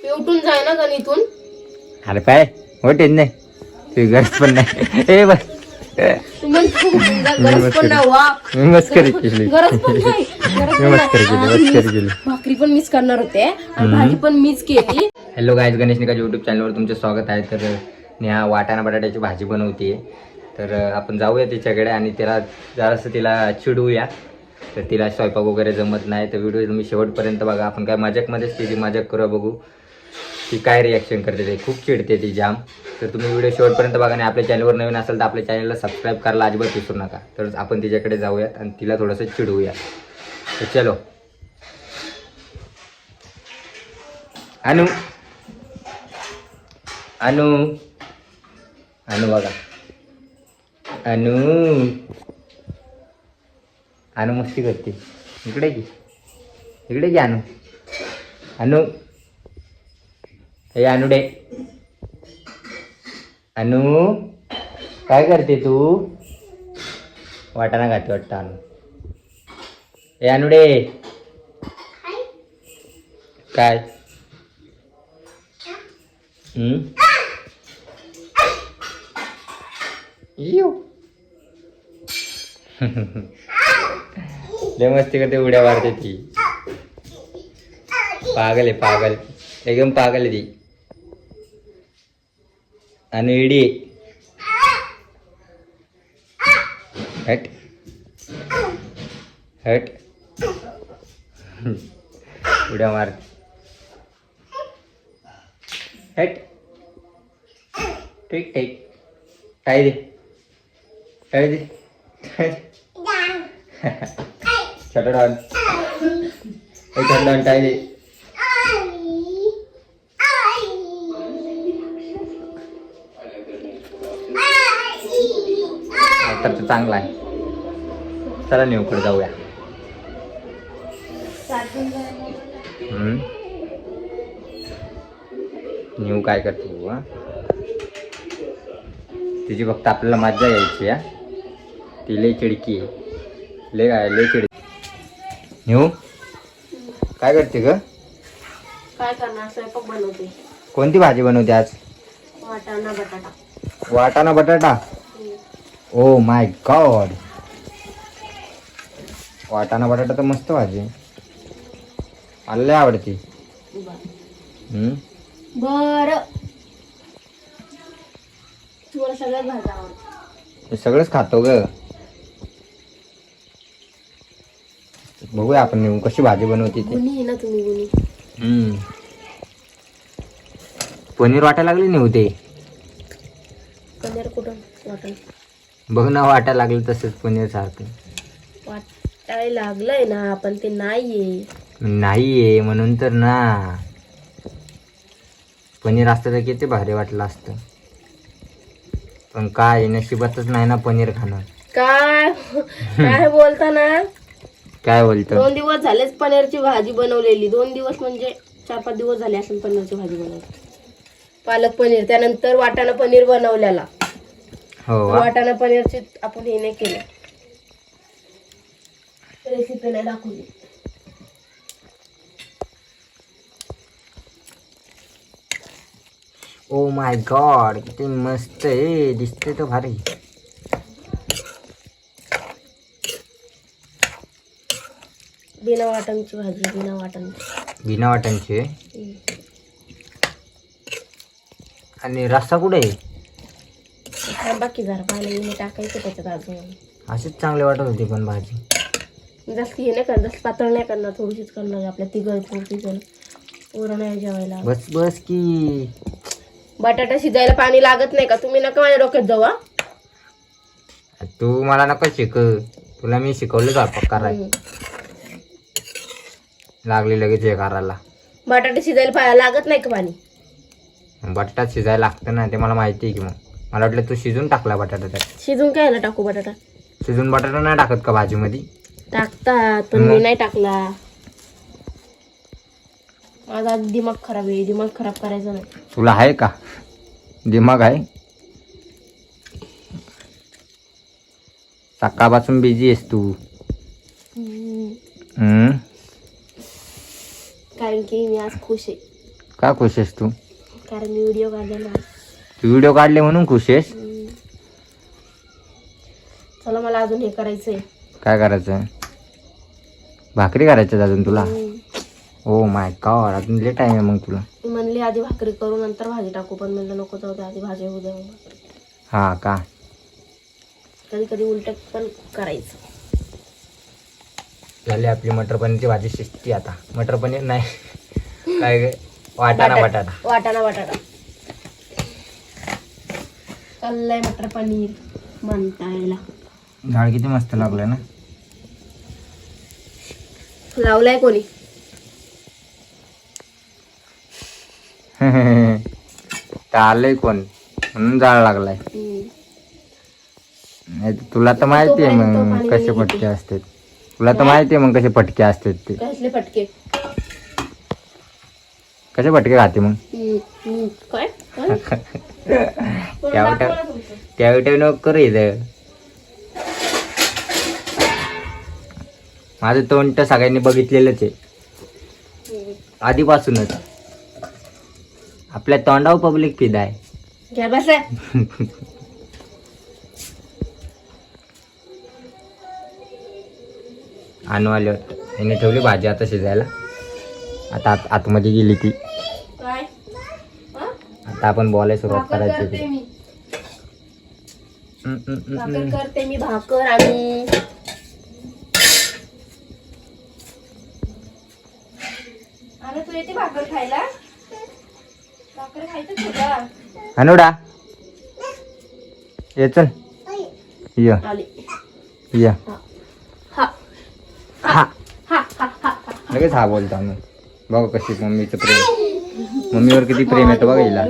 उठून जाय ना गणितून. अरे पाय होटेच नाही तुझी गरज पण नाही. ए बस गरज पण नाही वा. मी मस्करी केली. गरज पण नाही. मी मस्करी केली. भाकरी पण मिस करणार होते आणि भाजी पण मिस केली. हॅलो गाईज, गणेश निकाल यूट्यूब चॅनलवर तुमचं स्वागत आहे. तर नेहा वाटाणा बटाट्याची भाजी बनवते. तर आपण जाऊया तिच्याकडे आणि जरासं तिला चिडवूया. तर तिला स्वयंपाक वगैरे जमत नाही. तर व्हिडिओ तुम्ही शेवटपर्यंत बघा. आपण काय मजाकमध्येच तिची मजाक करूया, बघू ती काय रिॲक्शन करते. ते खूप चिडते ती जाम. तर तुम्ही व्हिडिओ शेवटपर्यंत बघा आणि आपल्या चॅनलवर नवीन असेल तर आपल्या चॅनलला सबस्क्राईब करायला अजिबात विसरू नका. तर आपण तिच्याकडे जाऊयात आणि तिला थोडंसं चिडवूया. तर चलो. अनु अनु अनु बघा, अनु अनु मस्ती करते. इकडे की अनु. अनु हे अनुडे. अनु काय करते तू? वाटाणा खाते वाटतं अनु. हे अनुडे काय? येऊ लय मस्ती करते, उड्या मारते ती. पागल आहे, पागल एकदम पागल आहे ती. आणि इडी हट हट उड्या मारते. हट ठीक ठीक टाई दे छोटा डॉन छोटा डॉन टाई दे. तर तो चांगला आहे. चला नेऊकडे जाऊया. न्यू काय करते तू? तिची फक्त आपल्याला मज्जा यायची. ती लय चिडकी आहे. लय चिडकी. न्यू काय करते ग? काय करणार, स्वयंपाक बनवते. कोणती भाजी बनवते आज? वाटाणा बटाटा. वाटाणा बटाटा. ओ माय गॉड, वाटाणा बटाटा तर मस्त भाजी. मला लय आवडते. बर, तुम्हाला सगळ्यात भाज्या आवडतात? हे सगळंच खातो ग. बघूया आपण नेऊ कशी भाजी बनवते ती. गुणी आहे ना तुम्ही, गुणी. पनीर वाटायला लागली नेऊ ते. पनीर कुठं वाटण? बघ ना, वाटायला लागलं तसंच पनीर सारखं. वाटायला लागलंय ना, पण ते नाहीये. नाहीये म्हणून तर ना. पनीर असतं तर किती भारी वाटलं असतं. पण काय नशिबातच नाही ना पनीर खाणं. काय काय बोलता ना? काय बोलतो? 2 दिवस झालेच पनीरची भाजी बनवलेली. 2 दिवस म्हणजे 4-5 दिवस झाले असेल पनीरची भाजी बनवली. पालक पनीर, त्यानंतर वाटाणा पनीर बनवलेला. हो, वाटाणा पनीरची आपण हे नाही केलं, रेसिपी नाही दाखवली. ओ माय गॉड, किती मस्त आहे. दिसते तर भारी. बिना वाटणची भाजी, बिना वाटणची. आणि रस्सा कुठे आहे? बाकी जरा पाणी टाकायचं त्याच्यात अजून. अशीच चांगली वाटत होती पण भाजी. जास्त हे नाही करणार, जास्त पातळ नाही करणार, थोडीशीच करणार. आपल्या तिघ पोरं नाही जेवायला. बस की. बटाटा शिजायला पाणी लागत नाही का? तुम्ही नका माझ्या डोक्यात जाऊ. तू मला नका शिक, तुला मी शिकवलं स्वयंपाक करायला. लागली लगेच हे करायला. बटाटा शिजायला लागत नाही का पाणी? बटाटा शिजायला लागतं ना, ते मला माहिती आहे की. मग मला वाटलं तू शिजून टाकला बटाटा. त्यात शिजून काय टाकू बटाटा? शिजून बटाटा नाही टाकत का भाजीमध्ये? टाकतात, पण मी नाही टाकला. माझा दिमाग खराब आहे. दिमाग खराब करायचा नाही. तुला आहे का दिमाग? आहे. सकाळपासून बिझी आहेस तू. कारण की मी आज खुश आहे. का खुश आहेस तू? कारण मी व्हिडिओ काढलेला. तू व्हिडिओ काढले म्हणून खुश आहेस? चला मला अजून हे करायचंय. काय करायचं? भाकरी करायचं अजून तुला? ओ माय गॉड, अजून लेट टाइम आहे मग तुला. मी म्हणले आधी भाकरी करू नंतर भाजी टाकू, पण म्हणलं नको जाऊ दे, आधी भाजी होऊ दे मग भाकरी. हा का? कधी कधी उलट पण करायचं. झाली आपली मटर पनीरची भाजी शिजती आता. मटर पनीर नाही काय वाटाणा बटाटा. वाटाणा बटाटा चाललंय. मटर पनीर म्हणता यायला. डाळ किती मस्त लागलाय ना. लावलाय कोणी? आलंय कोण म्हणून जाळ लागलाय. नाही तर तुला तर माहिती आहे मग कसे पटके असतात. तुला तर माहिती आहे मग कसे पटके असतात ते. कसले फटके? कसे पटके खाते मग? काय त्यावेळी नको करू इथं. माझं तोंड तर सगळ्यांनी बघितलेलंच आहे आधीपासूनच. आपल्या तोंडावर पब्लिक फिदा आहे. घ्या बस. आणू आल्यावर याने ठेवली भाजी आता शिजायला. आता आतमध्ये गेली ती. काय? आता आपण बोलायला सुरुवात करायची. करते मी भाकर करते मी भाकर. आणि अरे तू येते भाकर खायला? भाकर खायचं तुला? अनुडा ये चल ये आली. ये हा हा हा हा हा. लगेच हा बोलतो आम्ही. बघ कशी मम्मीचं प्रेम. मम्मीवर किती प्रेम येतं बघा हिला.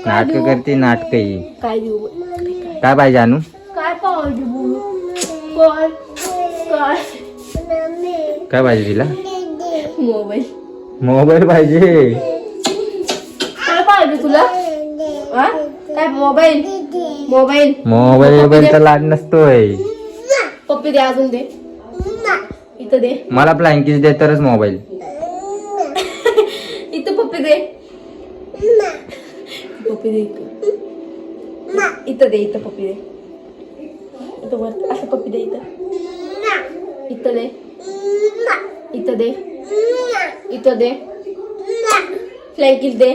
नाटक करते नाटक ही. काय देऊ? काय पाहिजे अनु? काय पाहिजे बोलू? काय काय काय पाहिजे तिला? मोबाईल. मोबाईल पाहिजे. काय पाहिजे तुला? हा? काय मोबाईल? मोबाईल मोबाईलचा लाड नसतोय. पप्पी दे अजून दे. इथं दे. मला फ्लाइंग दे तरच मोबाईल. इथं पप्पी दे. पप्पी दे इथं दे. इथं पप्पी दे. इथं वर असं पप्पी दे. इथं दे. इथं दे. इथं दे. फ्लाइंग किस दे.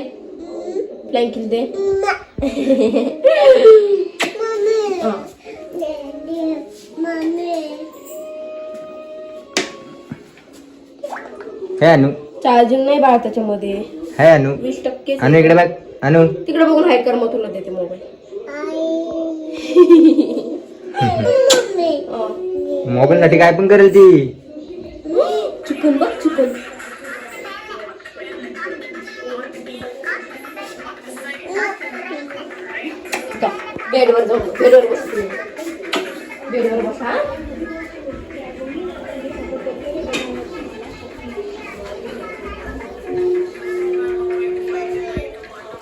फ्लाइंग किस दे. हे अनु चार्जिंग नाही बाळ त्याच्यामध्ये. हे अनु 20% अनु इकडे बघ. अनु तिकडे बघून हाय कर मग तुला देते मोबाईल. मोबाईल साठी काय पण करेल ती. चिकन बघ चिकन. बेडवर जाऊ. बेडवर बस. बेडवर बसा.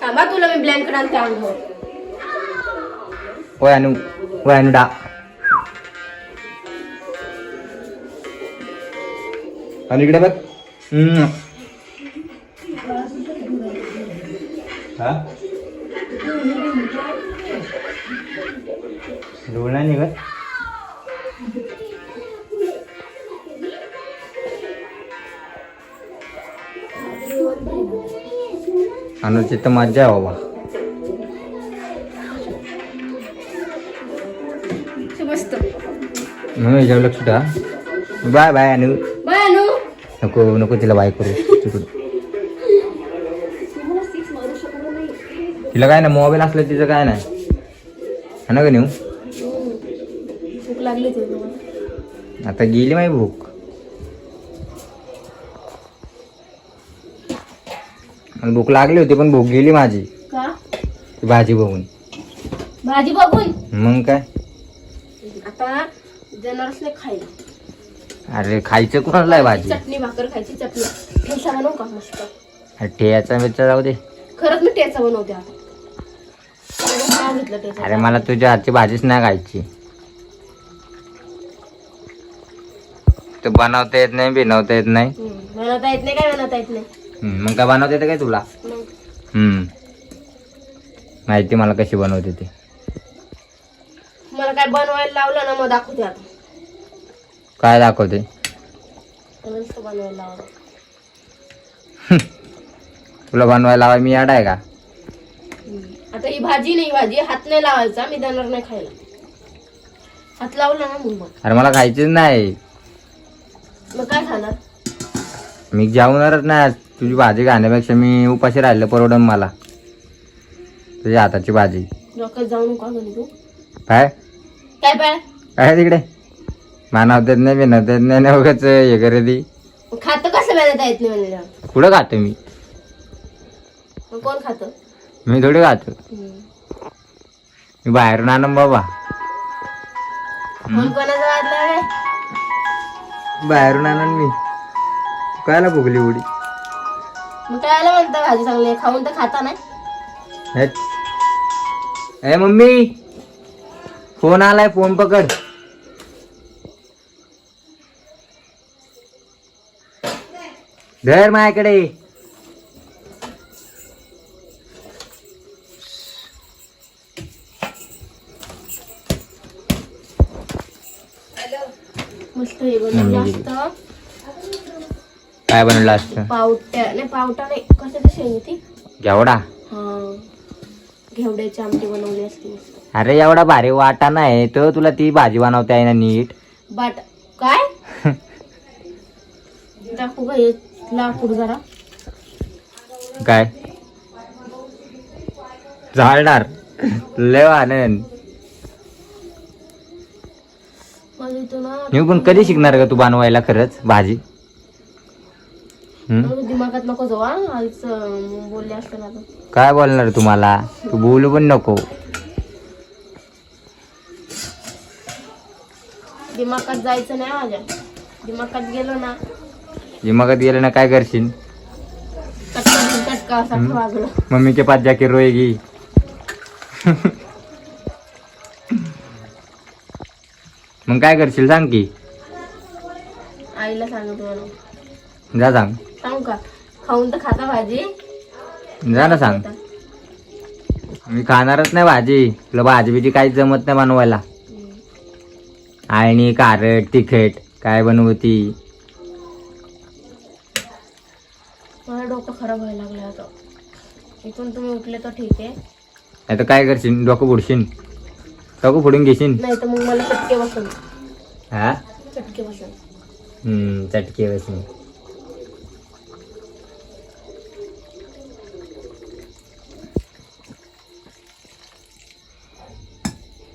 थांबा तुला मी ब्लँकेट आणते अंगावर. ओय अनु. ओय अनु डा. आणि इकडे बघ. हा डोळ नाही निघत. अनुची तर मज्जा आहे बाबा. मस्त. म्हणून याच्यावर लक्ष ठेवा. बाय बाय अनु. बाय अनु. नको नको तिला बाय करू. तिला काय ना मोबाईल असलं तिचं काय नाही. हा ना का नेऊ. भूक लागली. आता गेली माझी भूक. मला भूक लागली होती पण भूक गेली माझी. का? ती भाजी बघून. भाजी बघून मग काय. आता जनावरसले खायला. अरे खायचं कोणाला आहे भाजी. चटणी भाकर खायची. चटणी ठेचा बनवू का मस्त. ठेचा बिचा जाऊ दे. खरंच मी ठेचा बनवते आता. नाव घेतलं ठेचा. अरे मला तुझ्या हातची भाजीच नाही खायची. तू बनवता येत नाही बिनवता येत नाही. बनवता येत नाही. काय बनवता येत नाही. मग काय बनवता येते काय तुला? मग माहिती मला कशी बनवते ते. मला काय बनवायला लावलं ना मग दाखवते आता. काय दाखवते? नुसतं बनवायला लावलं. तुला बनवायला लावाय मी याड आहे का? आता ही भाजी नाही, भाजी हात नाही लावायचा, मी देणार नाही खायला. हात लावला ना मग अरे मला खायचीच नाही. मग काय खाणार? मी जेवणारच नाही. तुझी भाजी खाण्यापेक्षा मी उपाशी राहिलं परवडन मला. तुझ्या हाताची भाजी. डोक्यात जाऊ नका म्हणे तू. काय काय पाय काय तिकडे मानवतात नाही बिनवतात नाही ना उगाच हे करे ती. खातं कसं बनवता येत नाही म्हणजे? कुठं खातो मी? मग कोण खातं? मी थोडी खातो. मी बाहेरून आणन बाबा. कोण कोणाचं वाटलं रे? बाहेरून आणन मी. कायला भुगली उडी? मग काय म्हणता भाजी चांगली आहे, खाऊन तर खाता नाही. ए मम्मी फोन आलाय, फोन पकड. धर माझ्याकडे. मस्त हे बनवलं असतं. काय बनवलं असतं? पावटा नाही, कशाची शेंग ती? घेवडा. हा, घेवड्याची आमटी बनवली असती मस्त. अरे एवढा भारी वाटा नाही तर तुला ती भाजी बनवता आहे ना नीट. बाट काय टाकू का हे लाकूड जरा? काय झाडणार लय आनंद. माझं इथं ना मी पण कधी शिकणार का तू बनवायला खरंच भाजी? दिमागात नको जाऊ. आईच बोलले असते ना आता. काय बोलणार तुम्हाला? तू बोलू पण नको. दिमागात जायचं नाही माझ्या. दिमागात गेलो ना दिमागात गेलं ना काय करशील? कटका असा वागलं. मम्मी के पास जाके रोएगी. मग काय करशील सांग की? आईला सांगतो म्हणून. जा सांग. सांगू का? खाऊन तर खाता भाजी. जा ना सांग. मी खाणारच नाही भाजी. तुला भाजी बिजी काहीच जमत नाही बनवायला. आणि कारट तिखट काय बनवती? मला डोकं खराब व्हायला लागलं आता. इथून तुम्ही उठले तर ठीक आहे. नाही तर काय करशील? डोकं फोडशील? डोकं फोडून घेशील? नाही तर मग मला चटके बसून. हा चटके बसून. चटके बसून.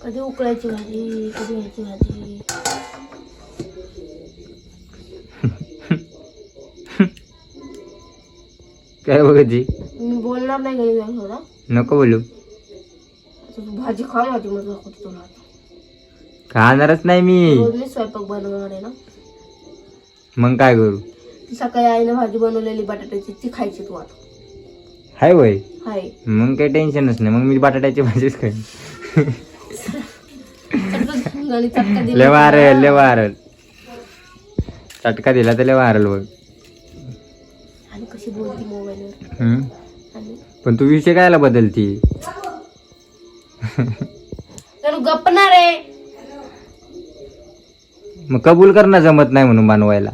कधी उकळायची भाजी, कधी व्हायची भाजी. काय बघती? मी बोलणार नाही घरी जाऊन होता. नको बोलू. भाजी खा माझी, मग दाखवते तुला. खाणारच नाही मी. रोज मी स्वयंपाक बनवणार आहे ना. मग काय करू? ती सकाळी आईने भाजी बनवलेली बटाट्याची, ती खायची तू आता. हाय वय. हाय. मग काही टेन्शनच नाही. मग मी बटाट्याची भाजीच खाईन. आणि चटका दिला. लय वारल लय वारल. चटका दिला तर लय वारल बघ. आणि कशी बोलती मोबाईलवर. आणि पण तू विषय कायला बदलती? तर गप्पणार आहे. मग कबूल करणं जमत नाही म्हणून बनवायला.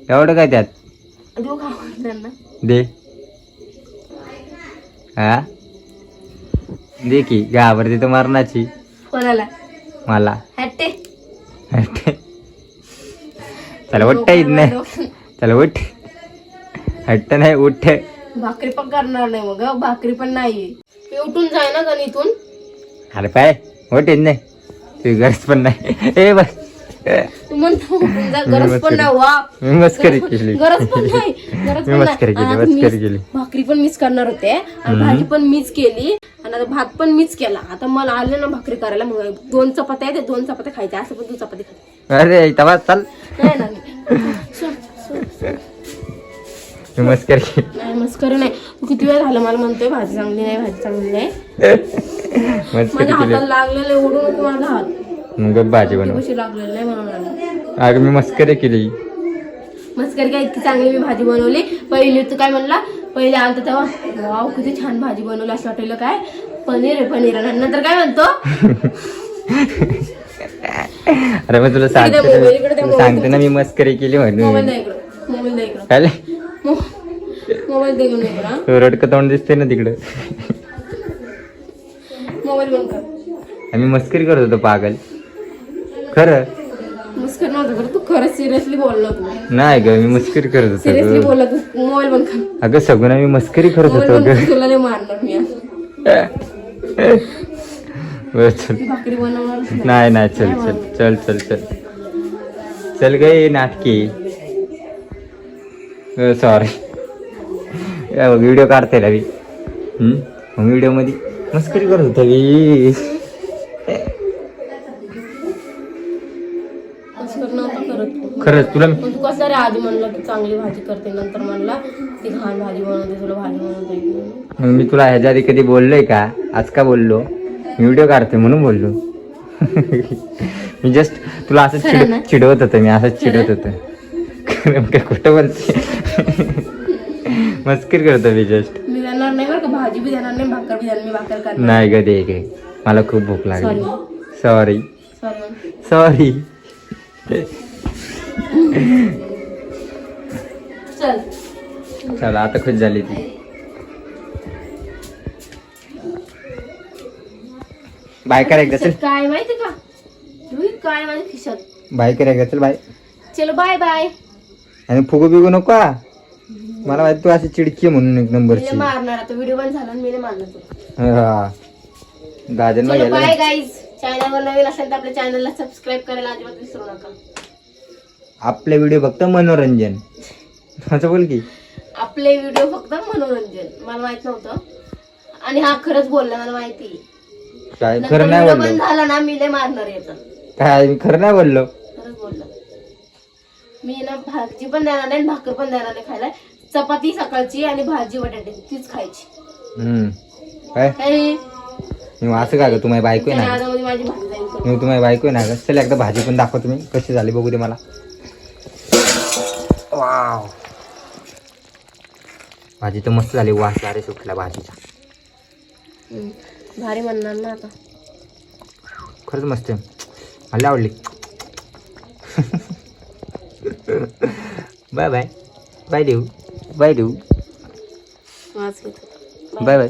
एवढं काय त्यात? देऊ का त्यांना? दे. हा दे की. घाबरते तर मरणाची. कोणाला? मला. हॅटे. चला उठ. नाही चला उठ. हट्ट नाही उठ. भाकरी पण करणार नाही मग. भाकरी पण नाही. मी उठून जाय ना गणितून. अरे पाय उठ नाही. तुझी गरज पण नाही. ए बस. तू म्हणतो उठून जा, गरज पण नाही. वा मी मस्करी केली. गरज पण नाही. गरज मी पण मस्करी केली. नाही. मस्करी केली. भाकरी पण मीच करणार होते आणि भाजी पण मीच केली आणि आता भात पण मीच केला. आता मला आले ना भाकरी करायला. मग 2 चपात्या आहेत, 2 चपात्या खायच्या. असं पण 2 चपाती खाते. अरे तवा चाल. नाही ना. मी मस्करी केली. नाही मस्करी नाही. तू किती वेळ झालं मला म्हणतोय भाजी चांगली नाही, भाजी चांगली नाही. मस्करी माझ्या केली. हाताला लागलेले ओढून माझा हात. मग भाजी बनव. कशी लागलेली नाही म्हणून. अरे मी मस्करी केली. मस्करी काय इतकी चांगली मी भाजी बनवली. पहिले तू काय म्हणला, पहिले आलता तेव्हा वाव किती छान भाजी बनवली असं वाटलं, काय पनीर आहे पनीर. आणि नंतर काय म्हणतो, अरे मग तुला सांगते ना मी मस्करी केली म्हणून. मोबाईल द्या इकडं, मोबाईल द्या इकडं, काय मोबाईल द्या इकडं. रडकं तोंड दिसते ना तिकडं. मोबाईल बंद कर. आम्ही मस्करी करत होतो पागल. खरं मस्कर नव्हतं करत तू, खरंच सिरियसली बोलला तू. नाही ग मी मस्करी करत सिरियसली होतो. बोलला तू. मोबाईल बंद कर. अगं सगळं आम्ही मस्करी करत मोबाईल होतो बंद ग. कर, तुला नाही मारणार मी आज. बरं चल. भाकरी बनवणार नाही नाही चल चल चल चल चल चल गे नाटकी. सॉरी व्हिडिओ काढते रवी. व्हिडिओ मध्ये मस्करी करत होतो मी. मस्कर नव्हता करत तू. खरंच तुला पण तू कसं रे आधी म्हणलं की चांगली भाजी करते, नंतर म्हणला ती घाण भाजी बनवते, तुला भाजी बनवता येत नाही. मग मी तुला ह्याच्या आधी कधी बोललोय का? आज का बोललो? व्हिडिओ काढते म्हणून बोललो. मी जस्ट तुला असं चिडवत होतं. मी असंच चिडवत होतं. कुठं बोलते? मस्करी करतो मी जस्ट. मी देणार नाही बरं का, भाजी बी देणार नाही, भाकर बी देणार, मी भाकर करणार नाही ग दे गे, मला खूप भूक लागली. Sorry sorry. सॉरी. चल चला आता खुश झाली ती. बाय करायचं चल. काय माहिती का, काय माझ्या खिशात. बाय करायचं चल. बाय. चलो बाय बाय. आणि फुगू बिगू नको हा. मला माहिती तू अशी चिडकी आहे म्हणून एक नंबरची. मारणार आता, व्हिडिओ बंद झाला आणि मी नाही मारणार तुला. हा गाजन बाय गाईज. चॅनलवर नवीन असेल तर आपल्या चॅनलला सबस्क्राईब करायला अजिबात विसरू नका. आपले व्हिडिओ फक्त मनोरंजन. असं बोल की आपले व्हिडिओ फक्त मनोरंजन. मला माहित नव्हतं आणि हा खरंच बोलला, मला माहिती. काय खरं नाही बंद बोललो? झाला ना मी लय मारणार याचा. काय मी खरं नाही बोललो? खरंच बोलला. मी ना भाजी पण देणार नाही, भाकर पण देणार नाही खायला. चपाती सकाळची आणि भाजी बटाट्याची तीच खायची. काय काय मी असं का ग? तू माझी बायको आहे ना? त्यामध्ये माझी भाजी जाईल. मी तू माझी बायको आहे ना ग? चल एकदा भाजी पण दाखव तुम्ही कशी झाली बघू दे मला. वाव भाजी तर मस्त झाली. वास अरे सुटला भाजीचा. भारी म्हणणार ना आता. खरंच मस्त आहे, मला आवडली. Bye bye. बाय देऊ. बाय देऊ. वास घेत होता. Bye bye.